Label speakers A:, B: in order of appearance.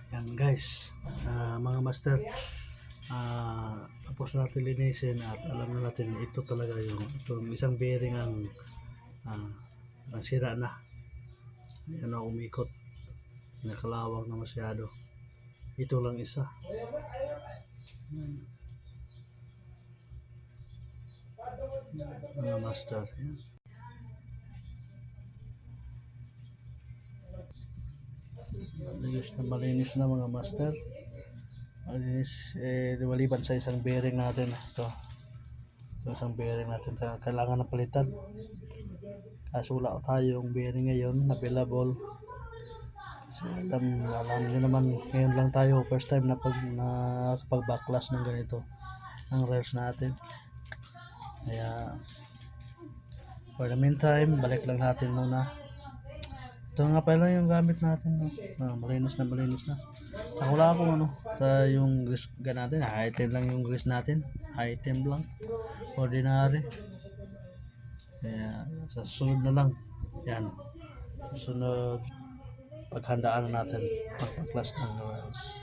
A: Yan guys, mga master, tapos natin linisin at alam na natin ito talaga itong isang bearing ang nasira na. Ayan na, umikot, nakalawang na masyado. Ito lang isa. Yan. Mga master, yan. Malinis na mga master. Malinis, lumaliban sa isang bearing natin. Ito isang bearing natin, kailangan na palitan. Kaso wala tayong bearing ngayon available. Kasi alam nyo naman, ngayon lang tayo first time na nakapag-backlash ng ganito ang rails natin. Kaya for the meantime, balik lang natin muna. Ito nga pala yung gamit natin, no? Malinis na. Saka wala akong yung grease natin, item lang yung grease natin. Item lang. Ordinary. Kaya sa susunod na lang. Yan. Susunod, paghandaan natin. Magpa-class ng rails.